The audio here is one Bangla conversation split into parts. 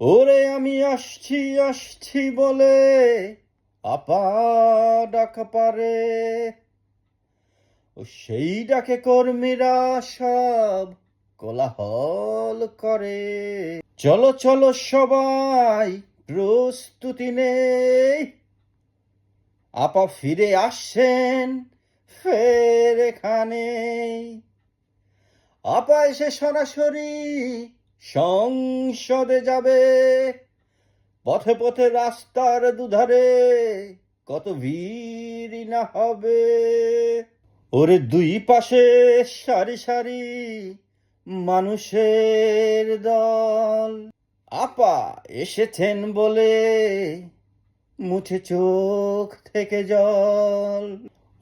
ওরে আমি আসছি আসছি বলে আপা ডাক পারে, ও সেই ডাকে কর্মীরা সব কোলাহল করে। চলো চলো সবাই প্রস্তুতি নেই, আপা ফিরে আসছেন ফের এখানে। আপা এসে সরাসরি সংসদে যাবে, পথে পথে রাস্তার দুধারে কত ভিড়ই না হবে। ওরে দুই পাশে সারি সারি মানুষের দল, আপা এসেছেন বলে মুছে চোখ থেকে জল।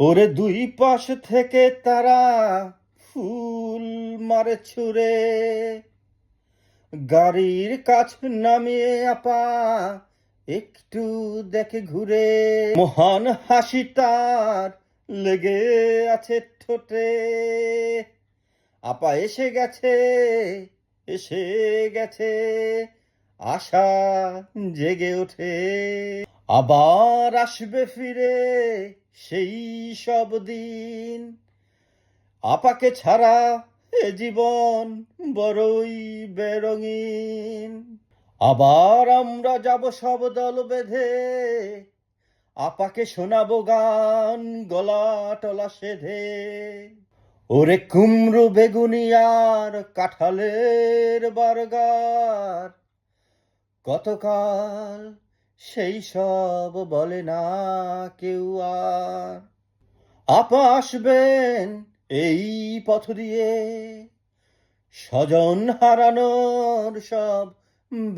ওরে দুই পাশ থেকে তারা ফুল মারে ছুঁড়ে, গাড়ির কাছ নামিয়ে আপা একটু দেখে ঘুরে। মহান হাসি তার লেগে আছে ঠোঁটে, আপা এসে গেছে এসে গেছে, আশা জেগে ওঠে। আবার আসবে ফিরে সেই সব দিন, আপাকে ছাড়া এ জীবন বড়ই বেরঙিন। আবার আমরা যাব সব দল বেঁধে, আপাকে শোনাবো গান গলা টলা সেধে। ওরে কুমড়ো বেগুনি আর কাঁঠালের বার্গার, কতকাল সেই সব বলে না কেউ আর। আপা আসবেন এই পথ দিয়ে, স্বজন হারানোর সব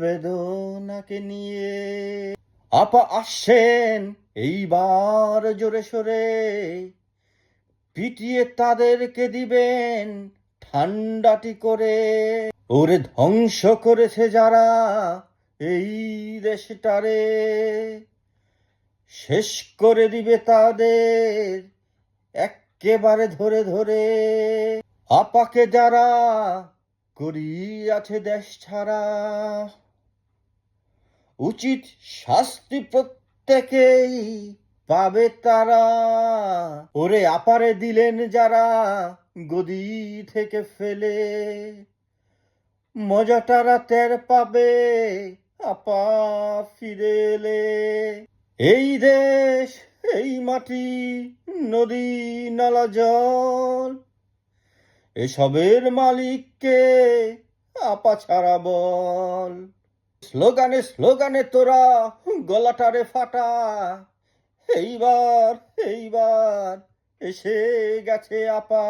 বেদনাকে নিয়ে। আপা আসছেন এইবার জোরে সোরে, পিটিয়ে তাদেরকে দিবেন ঠান্ডাটি করে। ওরে ধ্বংস করেছে যারা এই দেশটারে, শেষ করে দিবে তাদের একেবারে ধরে ধরে। আপাকে যারা করিয়াছে দেশ ছাড়া, উচিত শাস্তি প্রত্যেকেই পাবে তারা। ওরে আপারে দিলেন যারা গদি থেকে ফেলে, মজাটারা টের পাবে আপা ফিরে এলে। এই দেশ এই মাটি নদী নালা জল, এসবের মালিককে আপা ছাড়া বল। স্লোগানে স্লোগানে তোরা গলাটারে ফাটা, এইবার এইবার এসে গেছে আপা।